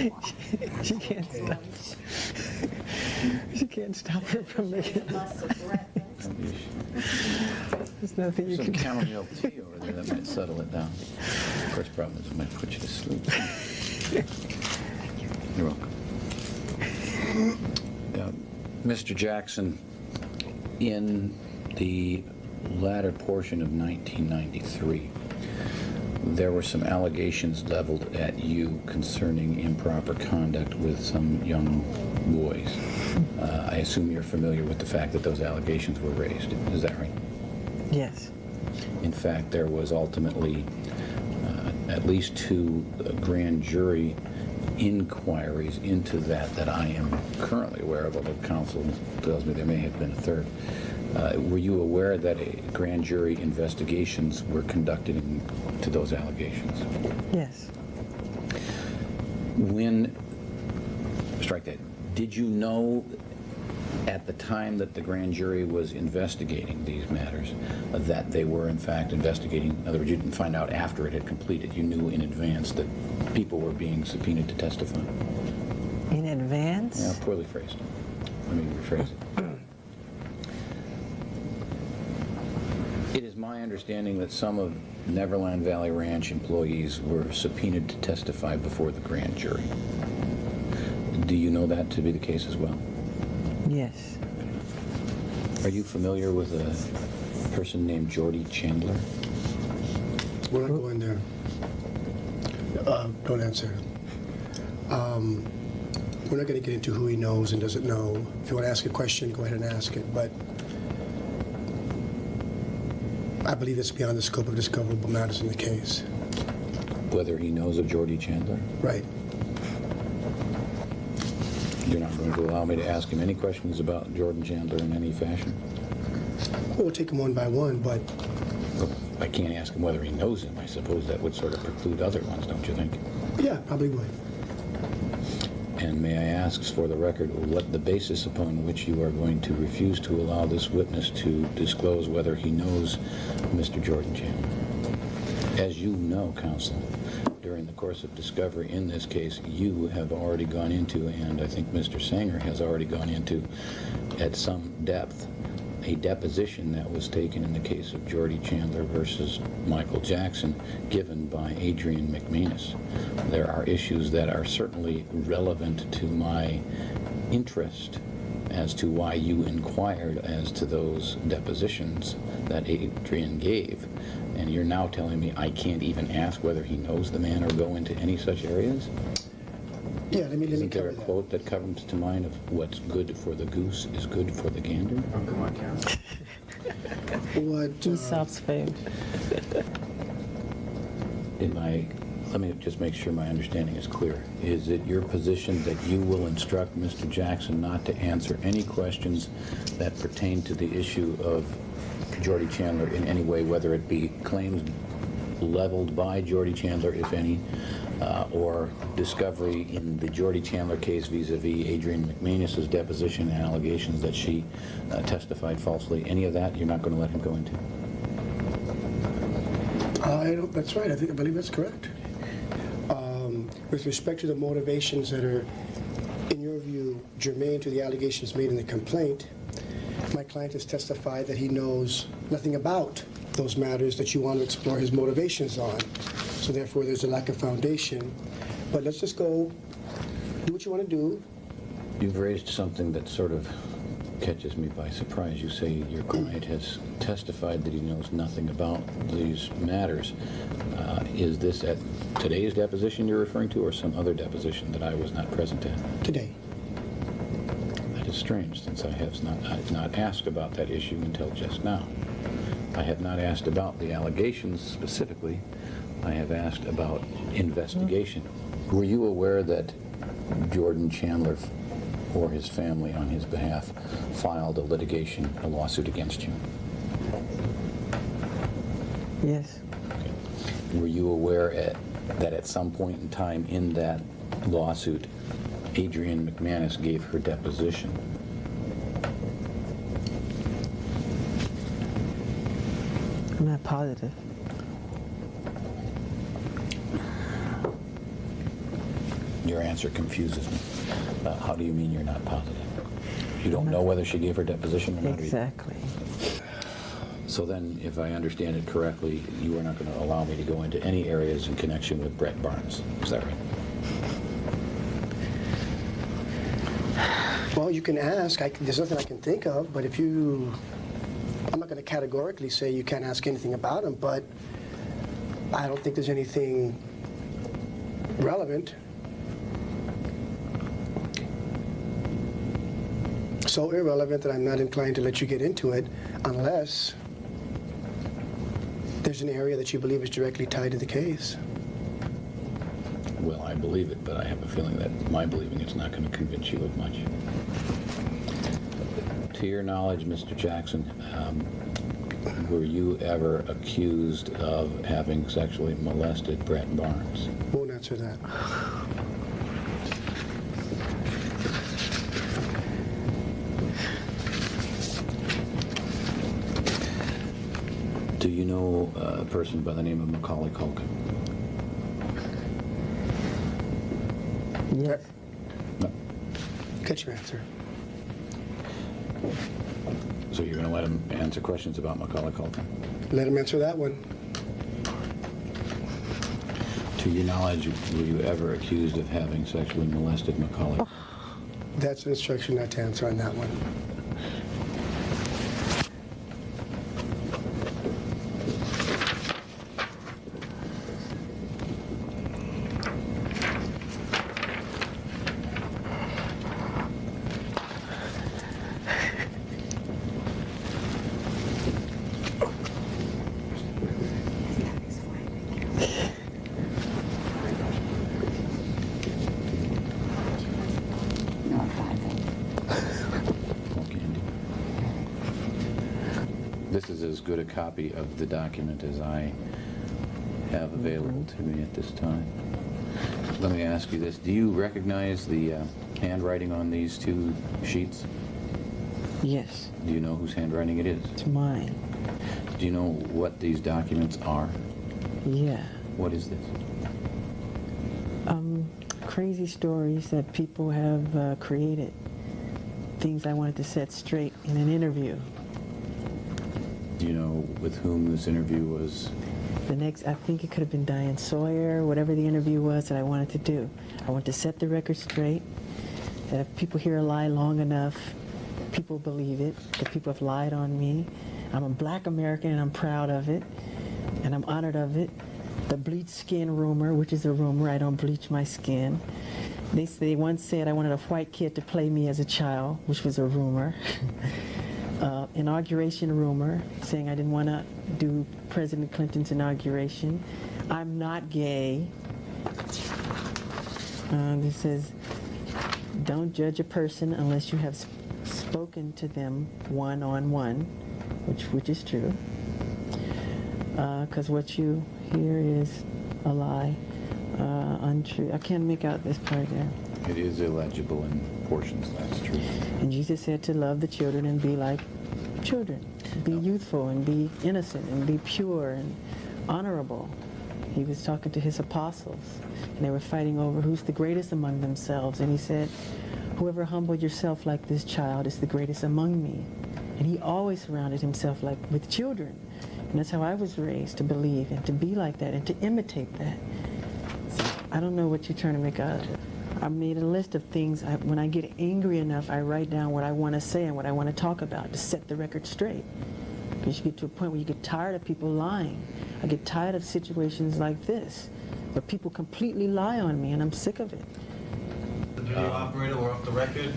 She can't stop. She can't stop her from making. There's nothing you Some can do. chamomile tea over there that might settle it down. Of course, problem is it might put you to sleep. You're welcome. Mr. Jackson, in the latter portion of 1993, there were some allegations leveled at you concerning improper conduct with some young boys. I assume you're familiar with the fact that those allegations were raised. Is that right? Yes. In fact, there was ultimately at least 2 grand jury inquiries into that I am currently aware of, although counsel tells me there may have been a third. Were you aware that grand jury investigations were conducted into those allegations? Yes. Strike that. Did you know at the time that the grand jury was investigating these matters that they were in fact investigating? In other words, you didn't find out after it had completed. You knew in advance that people were being subpoenaed to testify. In advance? Yeah, poorly phrased. Let me rephrase it. It is my understanding that some of Neverland Valley Ranch employees were subpoenaed to testify before the grand jury. Do you know that to be the case as well? Yes. Are you familiar with a person named Jordy Chandler? We're not going there. Don't answer. We're not going to get into who he knows and doesn't know. If you want to ask a question, go ahead and ask it. But I believe it's beyond the scope of discoverable matters in the case. Whether he knows of Jordy Chandler? Right. You're not going to allow me to ask him any questions about Jordan Chandler in any fashion? Well, we'll take them one by one, but... Well, I can't ask him whether he knows him. I suppose that would sort of preclude other ones, don't you think? Yeah, probably would. And may I ask, for the record, what the basis upon which you are going to refuse to allow this witness to disclose whether he knows Mr. Jordan Chandler? As you know, counsel, during the course of discovery in this case, you have already gone into, and I think Mr. Sanger has already gone into, at some depth, a deposition that was taken in the case of Jordy Chandler versus Michael Jackson, given by Adrian McManus. There are issues that are certainly relevant to my interest as to why you inquired as to those depositions that Adrian gave. And you're now telling me I can't even ask whether he knows the man or go into any such areas? Yeah, let me Isn't there cover a that. quote that comes to mind of what's good for the goose is good for the gander? Oh, come on, Counsel. What, Aesop's fame. Let me just make sure my understanding is clear. Is it your position that you will instruct Mr. Jackson not to answer any questions that pertain to the issue of Jordy Chandler in any way, whether it be claims leveled by Jordy Chandler, if any, or discovery in the Jordy Chandler case vis-a-vis Adrian McManus's deposition and allegations that she testified falsely? Any of that you're not going to let him go into? that's right. I believe that's correct. With respect to the motivations that are, in your view, germane to the allegations made in the complaint, my client has testified that he knows nothing about those matters that you want to explore his motivations on. So therefore, there's a lack of foundation. But let's just go do what you want to do. You've raised something that sort of catches me by surprise. You say your client has testified that he knows nothing about these matters. Is this at today's deposition you're referring to, or some other deposition that I was not present at? Today. That is strange, since I have not asked about that issue until just now. I have not asked about the allegations specifically. I have asked about investigation. Were you aware that Jordan Chandler or his family on his behalf filed a lawsuit against you? Yes. Okay. Were you aware that at some point in time in that lawsuit, Adrian McManus gave her deposition? I'm not positive. Your answer confuses me. How do you mean you're not positive? You don't know whether she gave her deposition or not? Exactly. So then, if I understand it correctly, you are not going to allow me to go into any areas in connection with Brett Barnes. Is that right? Well, you can ask. There's nothing I can think of, but if you... I'm not going to categorically say you can't ask anything about him, but I don't think there's anything relevant. So irrelevant that I'm not inclined to let you get into it unless there's an area that you believe is directly tied to the case. Well, I believe it, but I have a feeling that my believing it's not going to convince you of much. To your knowledge, Mr. Jackson, were you ever accused of having sexually molested Brett Barnes? Won't answer that. Do you know a person by the name of Macaulay Culkin? Yes. No. Get your answer. So you're going to let him answer questions about Macaulay Culkin? Let him answer that one. To your knowledge, were you ever accused of having sexually molested Macaulay? That's an instruction not to answer on that one. This is as good a copy of the document as I have available to me at this time. Let me ask you this. Do you recognize the handwriting on these two sheets? Yes. Do you know whose handwriting it is? It's mine. Do you know what these documents are? Yeah. What is this? Crazy stories that people have created. Things I wanted to set straight in an interview. Do you know with whom this interview was? The next, I think it could have been Diane Sawyer, whatever the interview was that I wanted to do. I wanted to set the record straight, that if people hear a lie long enough, people believe it, that people have lied on me. I'm a black American and I'm proud of it, and I'm honored of it. The bleach skin rumor, which is a rumor, I don't bleach my skin. They once said I wanted a white kid to play me as a child, which was a rumor. Inauguration rumor, saying I didn't want to do President Clinton's inauguration. I'm not gay. This says, don't judge a person unless you have spoken to them one-on-one, which is true. Because what you hear is a lie, untrue. I can't make out this part there. It is illegible in portions, that's true. And Jesus said to love the children and be like children. Be youthful and be innocent and be pure and honorable. He was talking to his apostles, and they were fighting over who's the greatest among themselves. And he said, whoever humbled yourself like this child is the greatest among me. And he always surrounded himself with children. And that's how I was raised, to believe and to be like that and to imitate that. So I don't know what you're trying to make out of it. I made a list of things. When I get angry enough, I write down what I want to say and what I want to talk about to set the record straight. Because you get to a point where you get tired of people lying. I get tired of situations like this, where people completely lie on me, and I'm sick of it. The video operator, we're off the record.